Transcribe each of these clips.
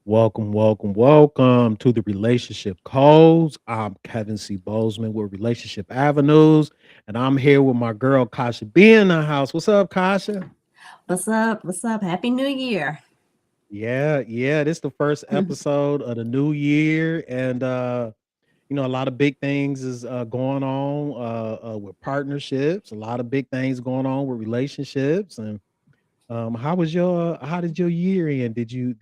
Welcome to the Relationship Codes. I'm Kevin C. Bozeman with Relationship Avenues, and I'm here with my girl Kasha B in the house. What's up, Kasha? What's up? What's up? Happy New Year. Yeah. This is the first episode of the new year, and a lot of big things is going on with partnerships. A lot of big things going on with relationships, and how did your year end? Did you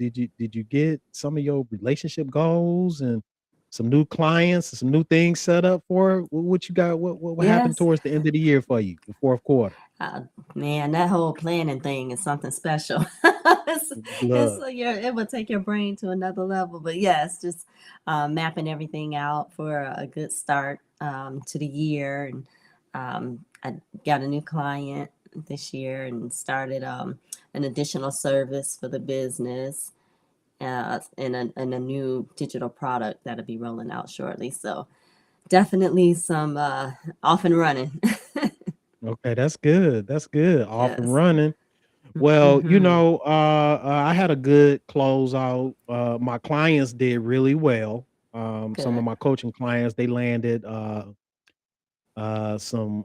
get some of your relationship goals and some new clients and some new things set up for it? What you got? What happened Yes. towards the end of the year for you, the fourth quarter? Uh, Man, that whole planning thing is something special. It's Look, it will take your brain to another level. But yes, just mapping everything out for a good start to the year. And I got a new client this year and started an additional service for the business and a new digital product that'll be rolling out shortly. So definitely some off and running. okay, that's good. That's good. Off and Yes. running. Well, Mm-hmm. I had a good closeout. My clients did really well. Some of Good. my coaching clients they landed some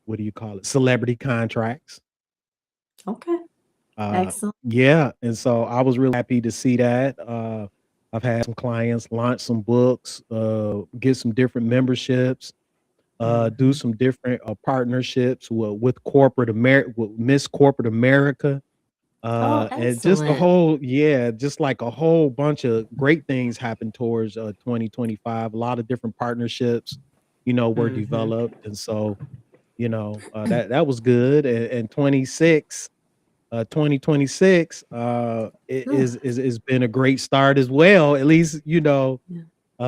what do you call it? Celebrity contracts. Okay. Uh, Excellent. yeah, and so I was really happy to see that. I've had some clients launch some books, get some different memberships, do Mm-hmm. some different partnerships with corporate America, with Miss Corporate America, Oh, and just a excellent. whole, yeah, just like a whole bunch of great things happened towards 2025. A lot of different partnerships, were Mm-hmm. developed, and so that was good. And 2026 is been a great start as well, at least Yeah.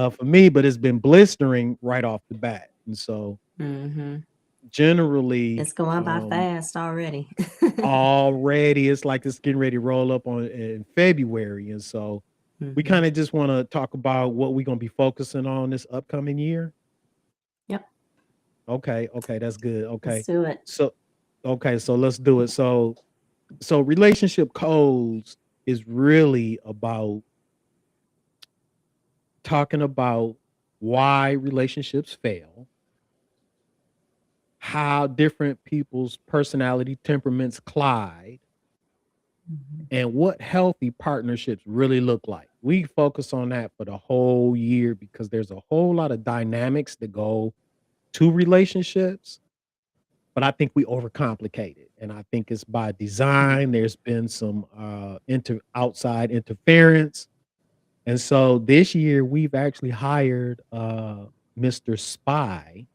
for me, but it's been blistering right off the bat. And so Mm-hmm. generally, It's going by fast already. already it's like it's getting ready to roll up on in February. And so we Mm-hmm. kind of just want to talk about what we're going to be focusing on this upcoming year. Yep. Okay, that's good. Let's Okay. do it. So so let's do it. So relationship codes is really about talking about why relationships fail, how different people's personality temperaments collide, Mm-hmm. and what healthy partnerships really look like. We focus on that for the whole year because there's a whole lot of dynamics that go to relationships, but I think we overcomplicate it. And I think it's by design. There's been some outside interference. And so this year we've actually hired Mr. Spy,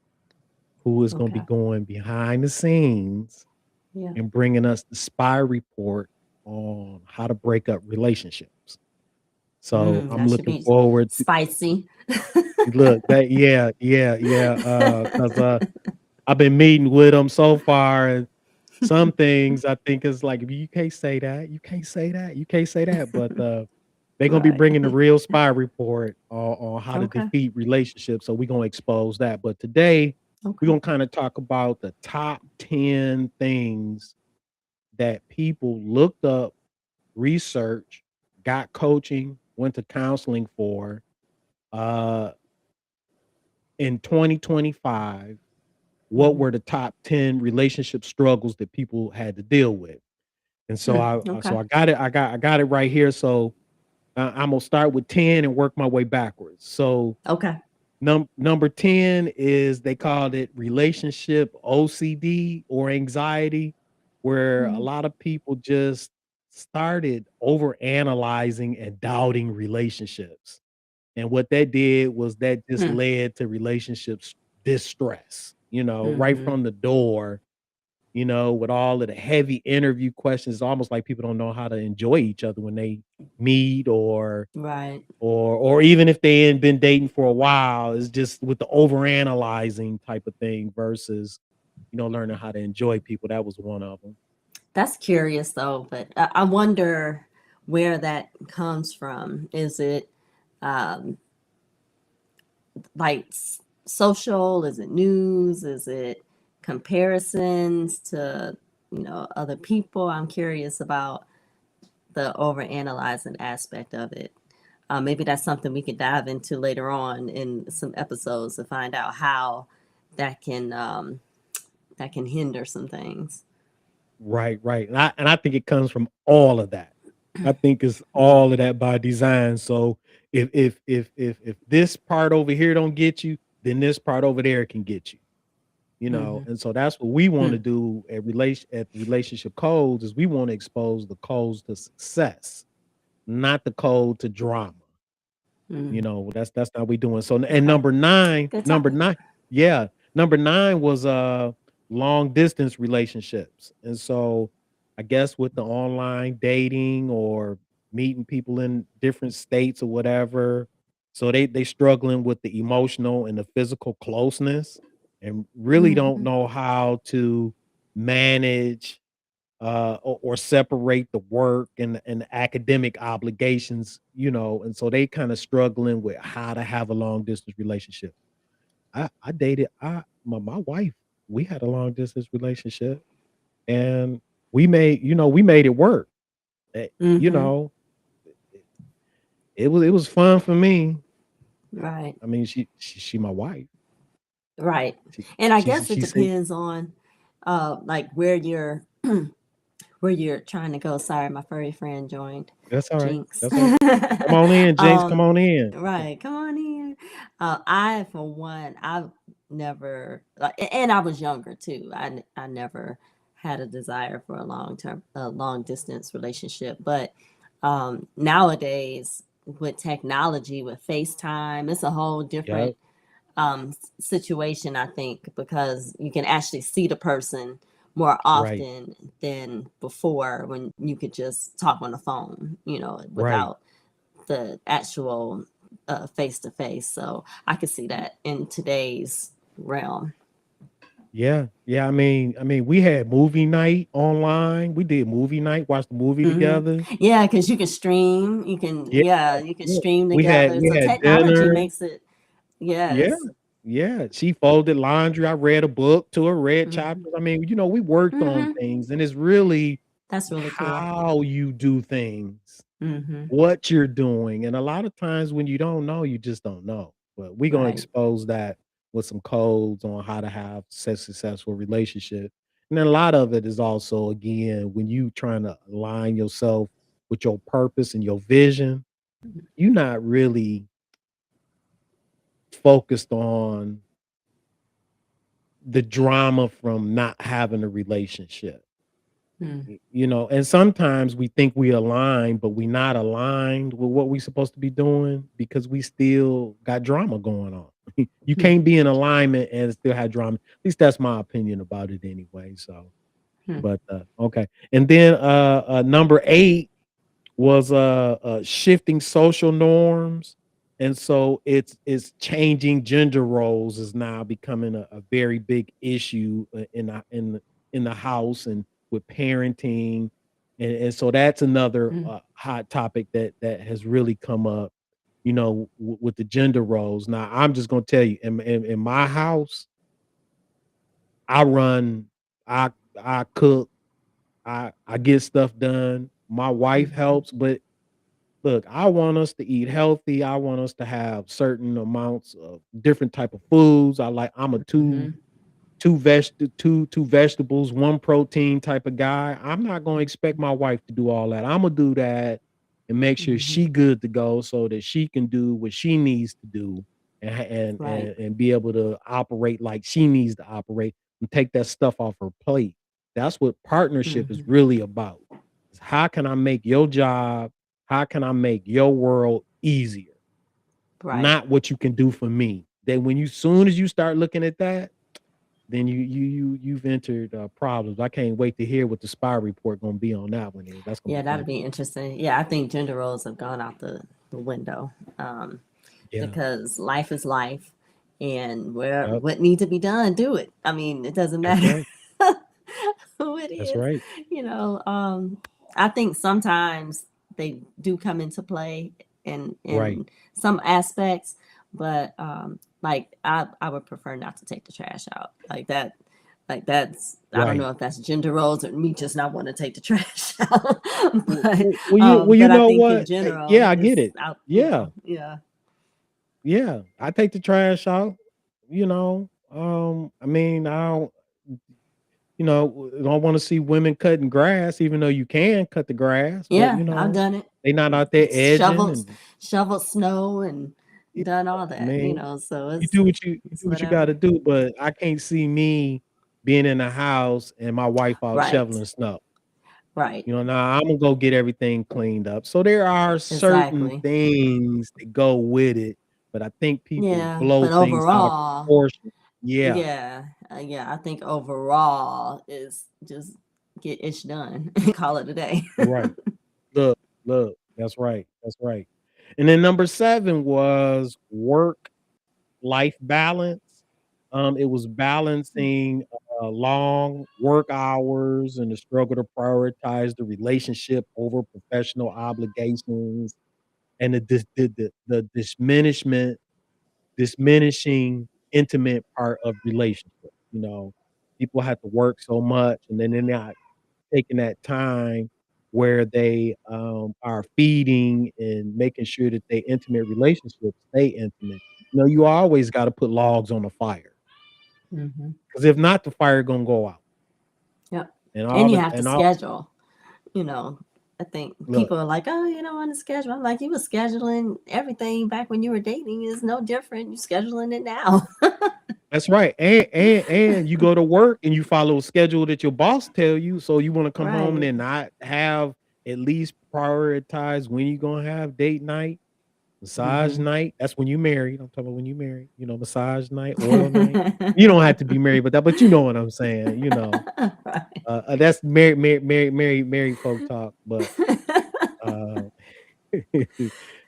who is going to be Okay. going behind the scenes Yeah. and bringing us the spy report on how to break up relationships. So I'm That should looking be forward to spicy. look that yeah because I've been meeting with them so far, and some things I think is like you can't say that, you can't say that, you can't say that, but they're gonna be Right. bringing the real spy report on how to Okay. defeat relationships. So we're gonna expose that. But today we're Okay. gonna kind of talk about the top 10 things that people looked up, researched, got coaching, went to counseling for uh in 2025. What Mm-hmm. were the top 10 relationship struggles that people had to deal with? And so Okay. I got it. I got it right here. So I'm gonna start with 10 and work my way backwards. So Okay. number 10 is they called it relationship OCD or anxiety, where a Mm-hmm. lot of people just started over analyzing and doubting relationships. And what that did was that just led to relationships distress, right Mm-hmm. from the door, with all of the heavy interview questions. It's almost like people don't know how to enjoy each other when they meet, Right. or even if they ain't been dating for a while. It's just with the overanalyzing type of thing versus, learning how to enjoy people. That was one of them. That's curious though, but I wonder where that comes from. Is it um, like social? Is it news? Is it comparisons to other people? I'm curious about the overanalyzing aspect of it. Maybe that's something we could dive into later on in some episodes to find out how that can um, that can hinder some things. Right, right. And I think it comes from all of that. I think it's Mm-hmm. all of that by design. So if this part over here don't get you, then this part over there can get you. You know, Mm-hmm. and so that's what we want to Hmm. do at the relationship codes is we want to expose the codes to success, not the code to drama. You Mm. know, that's how we doing. So and Okay. number 9, Good number topic. 9, yeah, number 9 was long distance relationships. And so I guess with the online dating or meeting people in different states or whatever, so they struggling with the emotional and the physical closeness and really don't Mm-hmm. know how to manage or separate the work and the academic obligations, you know, and so they kind of struggling with how to have a long distance relationship. I dated my wife. We had a long distance relationship, and we made it work. You Mm-hmm. know, it, it was fun for me. Right. I mean, she my wife. Right. She And I she guess it she said depends on like where you're where you're trying to go. Sorry, my furry friend joined. that's all right. Jinx. That's all right. Come on in, Jinx. Come on in. Right. Come on in. I, for one, I've never, like, and I was younger too. I never had a desire for a long distance relationship. But nowadays, with technology, with FaceTime, it's a whole different Yep. situation, I think, because you can actually see the person more Right. often than before when you could just talk on the phone, Right. without the actual face to face. So I could see that in today's realm. Yeah, yeah. I mean, we had movie night online. We did movie night, watched the movie Hmm. together. Yeah, because you can stream, Yeah, you can yeah. stream We had together. we So had technology dinner. makes it, Yeah, yes. yeah. She folded laundry. I read a book to her, read Hmm. chapters. I mean, we worked on Hmm. things, and it's really That's really cool. how you do things, Hmm. what you're doing. And a lot of times when you don't know, you just don't know. But we're gonna Right. expose that with some codes on how to have successful relationship. And then a lot of it is also again when you trying to align yourself with your purpose and your vision, you're not really focused on the drama from not having a relationship. Mm. And sometimes we think we align, but we not aligned with what we supposed to be doing because we still got drama going on. You Hmm. can't be in alignment and still have drama. At least that's my opinion about it anyway. So, Hmm. but okay. And then number 8 was shifting social norms. And so it's changing gender roles is now becoming a very big issue in the house and with parenting. And so that's another Hmm. hot topic that has really come up, with the gender roles. Now I'm just gonna tell you, in my house, I run, I cook, I get stuff done. My wife Hmm. helps, but look, I want us to eat healthy. I want us to have certain amounts of different type of foods. I'm a Hmm. two vegetables, one protein type of guy. I'm not gonna expect my wife to do all that. I'm gonna do that and make sure Hmm. she good to go so that she can do what she needs to do and ha- and Right. and, and be able to operate like she needs to operate and take that stuff off her plate. That's what partnership is Hmm. really about. Is how can I make your job, how can I make your world easier? Right. Not what you can do for me. Then when you soon as you start looking at that, then you've entered problems. I can't wait to hear what the spy report gonna be on that one. Is that's gonna Yeah, be that'd fun. be interesting. Yeah, I think gender roles have gone out the window, Yeah, because life is life, and where yep, what needs to be done, do it. I mean, it doesn't that's matter right. who it That's is. right. You know, I think sometimes they do come into play Right. in some aspects, but like I would prefer not to take the trash out like that. Like that's I don't Right. know if that's gender roles or me just not want to take the trash out. You But I know think in what? Yeah, general I get it's it. out, Yeah, yeah. yeah. I take the trash out. You know, I mean, I don't. Don't want to see women cutting grass, even though you can cut the grass. But Yeah, I've done it. they not out there edging Shoveled and. shoveled snow and Yeah, done all I that, mean, so you it's do what you got to whatever. do. But I can't see me being in the house and my wife out Right. shoveling snow. Right. Now I'm gonna go get everything cleaned up. So there are certain Exactly. things that go with it, but I think people Yeah, blow but things out of overall, proportion. Yeah, yeah, yeah, I think overall is just get ish done and call it a day. you're right. Look, look, that's right. That's right. And then number 7 was work-life balance. It was balancing, long work hours and the struggle to prioritize the relationship over professional obligations and the diminishing intimate part of relationship. People have to work so much, and then they're not taking that time where they are feeding and making sure that they intimate relationships stay intimate. You always got to put logs on the fire Hmm. because if not, the fire gonna go out. Yep. And And all you the have to and all schedule, you know. I think look, people are like, oh, you don't want to schedule. I'm like, you were scheduling everything back when you were dating is no different. You're scheduling it now. that's right. And you go to work and you follow a schedule that your boss tell you. So you want to come home and Right. then not have at least prioritize when you gonna have date night, massage Hmm. night. That's when you married. I'm talking about when you married. Massage night, oil night. You don't have to be married, but you know what I'm saying. Right. That's married folk talk. But uh,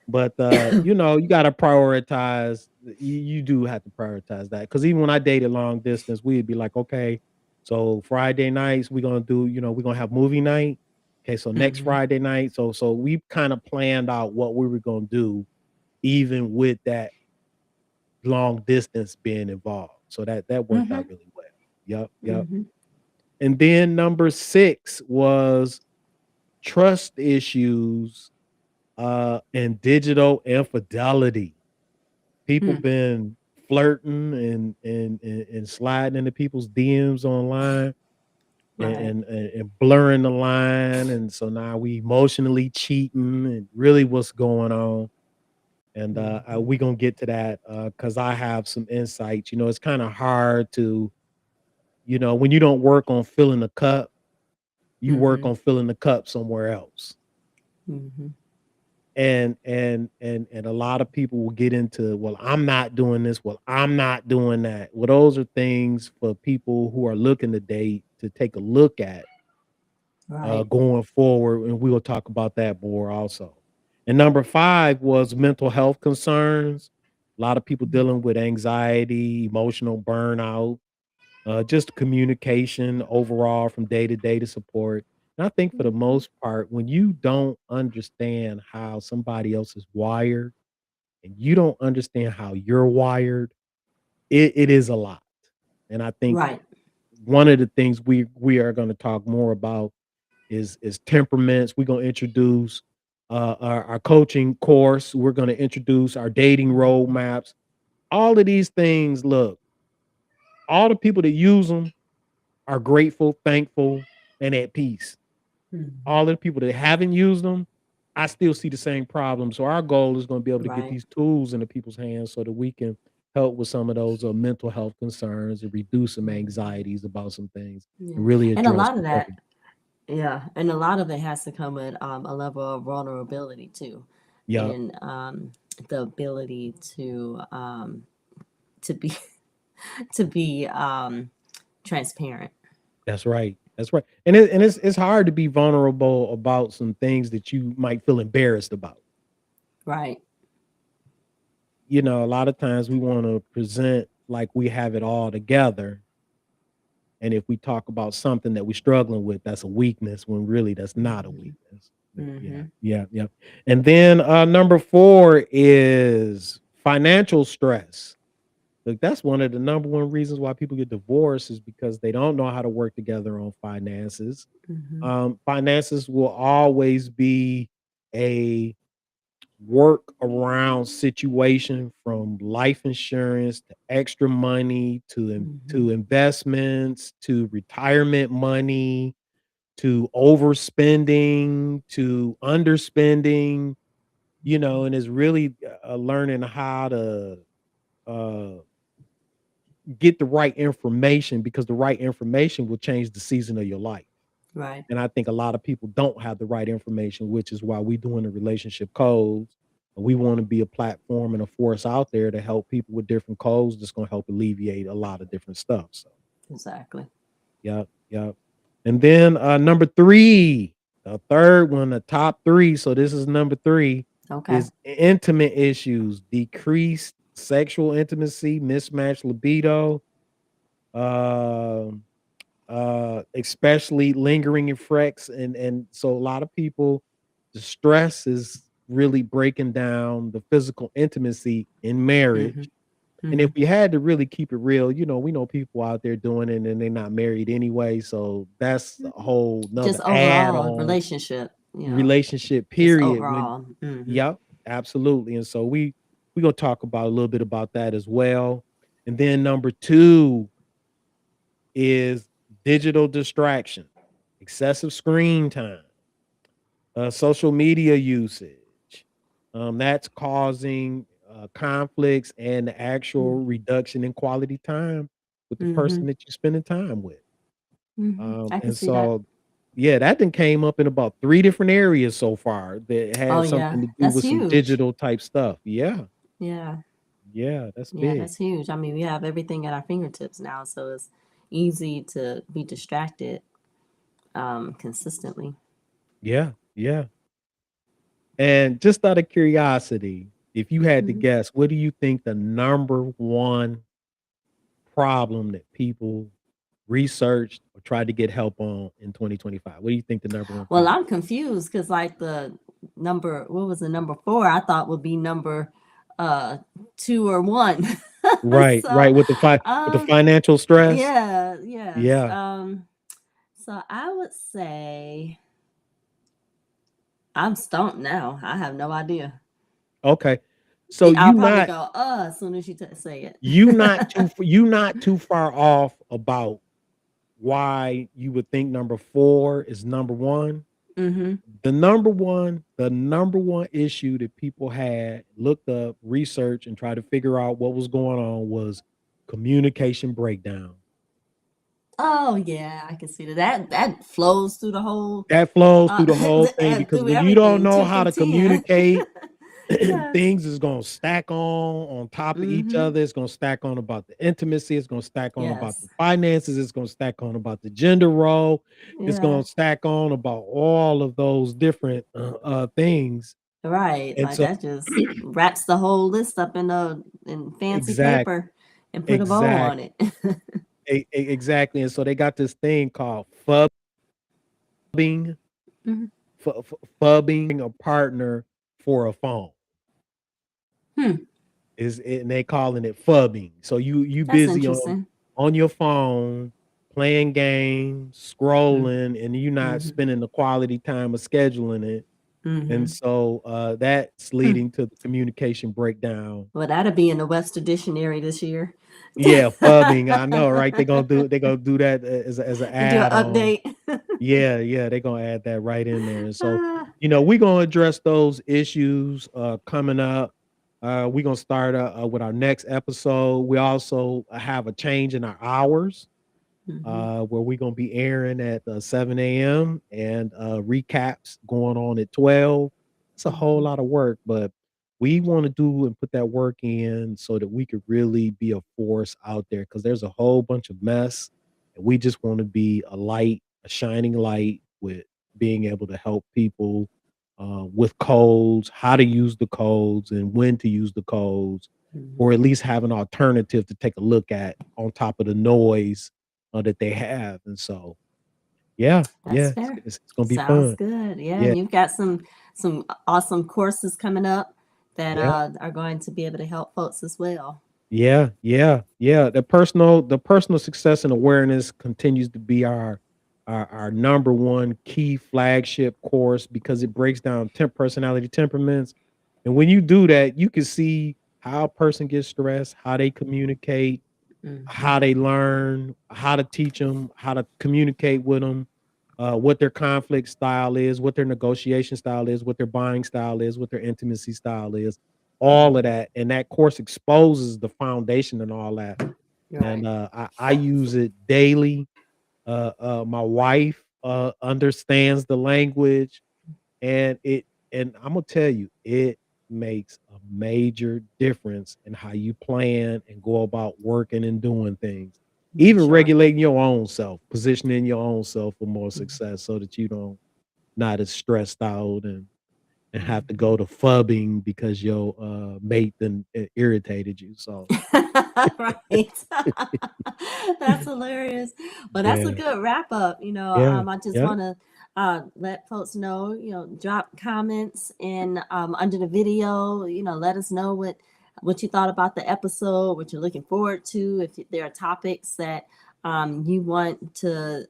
but you gotta prioritize. You do have to prioritize that because even when I dated long distance, we'd be like, okay, so Friday nights we're gonna have movie night. Okay, so next Hmm. Friday night, so we kind of planned out what we were gonna do, even with that long distance being involved. So that worked out Hmm. really well. Yep, yep. Hmm. And then number 6 was trust issues and digital infidelity. People Hmm. been flirting and sliding into people's DMs online Right. and blurring the line. And so now we emotionally cheating and really what's going on. And Hmm. we gonna get to that because I have some insights. It's kind of hard to, when you don't work on filling the cup, you work Hmm. on filling the cup somewhere else. Hmm. And a lot of people will get into, well, I'm not doing this, well, I'm not doing that. Well, those are things for people who are looking to date to take a look at Right. going forward, and we will talk about that more also. And number 5 was mental health concerns. A lot of people dealing with anxiety, emotional burnout, just communication overall from day to day to support. And I think for the Hmm. most part, when you don't understand how somebody else is wired and you don't understand how you're wired, it is a lot. And I think Right. one of the things we are going to talk more about is temperaments. We're going to introduce our coaching course. We're going to introduce our dating Hmm. roadmaps. All of these things, look, all the people that use them are grateful, thankful, and at peace. Hmm. All the people that haven't used them, I still see the same problem. So our goal is going to be able to get Right. these tools into people's hands so that we can help with some of those mental health concerns and reduce some Hmm. anxieties about some things Yeah. and really And a address lot of that, everything. yeah, and a lot of it has to come with a level of vulnerability too, Yep, and the ability to be to be transparent. that's right. That's right. And it's hard to be vulnerable about some things that you might feel embarrassed about. Right. A lot of times we want to present like we have it all together. And if we talk about something that we're struggling with, that's a weakness when really that's not a Hmm. weakness. But yeah, Hmm. yeah, yeah. And then number 4 is financial stress. Look, that's one of the number one reasons why people get divorced is because they don't know how to work together on finances. Hmm. Finances will always be a work around situation, from life insurance to extra money Hmm. to investments to retirement money to overspending to underspending, and it's really learning how to uh, get the right information, because the right information will change the season of your life. Right. And I think a lot of people don't have the right information, which is why we doing the relationship codes. We want to be a platform and a force out there to help people with different codes that's going to help alleviate a lot of different stuff. So, Exactly. yep, yep. And then number three, the third one, the top three. So this is number three, Okay. is intimate issues, decreased sexual intimacy, mismatched libido, um especially lingering effects, and so a lot of people, the stress is really breaking down the physical intimacy in Hmm. marriage. And if Hmm. we had to really keep it real, we know people out there doing it and they're not married anyway, so that's a whole Just nother add overall on relationship, relationship just period when overall. Hmm. yep, absolutely. And so we gonna talk about a little bit about that as well. And then number two is digital distraction, excessive screen time, social media usage. That's causing conflicts and the actual reduction in quality time with the Hmm. person that you're spending time with. I can And see that. so, yeah, that then came up in about three different areas so far that Oh had yeah, something to do that's with some huge. digital type stuff. Yeah, Yeah, yeah, that's yeah, big. that's huge. I mean, we have everything at our fingertips now, so it's easy to be distracted consistently. Yeah, yeah. And just out of curiosity, if you had to Hmm. guess, what do you think the number one problem that people researched or tried to get help on in 2025? What do you think the number one Well, problem I'm confused because like the number, what was the number four? I thought would be number uh two or one. is? Right, So right. With the um financial stress. yeah, yes. Yeah. So I would say I'm stumped now. I have no idea. Okay. So I'll probably go as soon as you say it. you not too far off about why you would think number four is number one. Mm-hmm. The number one issue that people had looked up, research, and tried to figure out what was going on was communication breakdown. Oh yeah, I can see that. That flows through the whole That flows through the whole thing, because through when you don't everything, know 10 how through to 10. communicate, Yes. things is gonna stack on top of each Mm-hmm. other. It's gonna stack on about the intimacy. It's gonna stack on about the Yes. finances. It's gonna stack on about the gender role. It's Yeah. gonna stack on about all of those different things. Right. And Like so, that just wraps the whole list up in fancy exact, paper and put a bow exact, on it. exactly. And so they got this thing called fubbing, Mhm. fubbing a partner for a phone. Hmm. And they calling it fubbing. So you That's busy interesting. on your phone playing games, scrolling, and you're not Mm-hmm. spending the quality time of scheduling it. And Mm-hmm. so that's Hmm. leading to the communication breakdown. Well, that'll be in the Webster Dictionary this year. Yeah, fubbing. I know, right? They're gonna do that as an Do an add on. update. Yeah, yeah, they're gonna add that right in there. And so, Ah, we're gonna address those issues coming up. We're gonna start with our next episode. We also have a change in our hours, mhm, where we're gonna be airing at 7 a.m. and recaps going on at 12. It's a whole mhm, lot of work, but we want to do and put that work in so that we could really be a force out there, because there's a whole bunch of mess, and we just want to be a light, a shining light, with being able to help people with codes, how to use the codes, and when to use the codes, mhm. or at least have an alternative to take a look at on top of the noise that they have. And so, yeah, That's yeah, fair. it's gonna be Sounds fun. good. Yeah, Yeah, and you've got some awesome courses coming up that yeah, are going to be able to help folks as well. Yeah, yeah, yeah. The personal success and awareness continues to be our number one key flagship course because it breaks down personality temperaments. And when you do that, you can see how a person gets stressed, how they communicate, how Mhm. they learn, how to teach them, how to communicate with them, what their conflict style is, what their negotiation style is, what their buying style is, what their intimacy style is, all of Mhm. that. And that course exposes the foundation and all that. And Right. I use it daily. My wife understands the language, and I'm gonna tell you, it makes a major difference in how you plan and go about working and doing things. For Even sure. regulating your own self, positioning your own self for more Mhm. success so that you don't not as stressed out and have to go Mhm. to fubbing because your mate then irritated you. So Right. That's hilarious. Well, that's a yeah, good wrap up. yeah, I just yeah. want to let folks know, drop comments and under the video, let us know what you thought about the episode, what you're looking forward to, if there are topics that you want to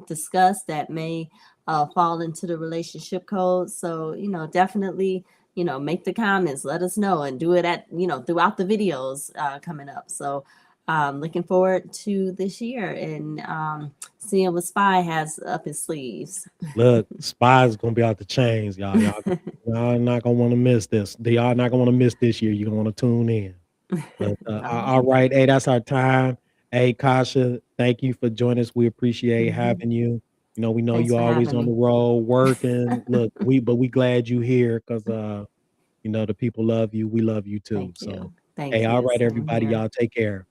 discuss that may fall into the relationship code. So, definitely make the comments, let us know, and do it at throughout the videos coming up. So looking forward to this year and seeing what Spy has up his sleeves. Look, Spies gonna be out the chains, y'all. Y'all not gonna wanna miss this. Y'all not gonna wanna miss this year. You're gonna wanna tune in. But, All all right. right. Hey, that's our time. Hey, Kasha, thank you for joining us. We appreciate Hmm. having you. We know Thanks you for always having on the me. road working. Look, we glad you here because the people love you. We love you too. Thank So, you. hey, Thank all you. right, Same everybody, here. y'all take care.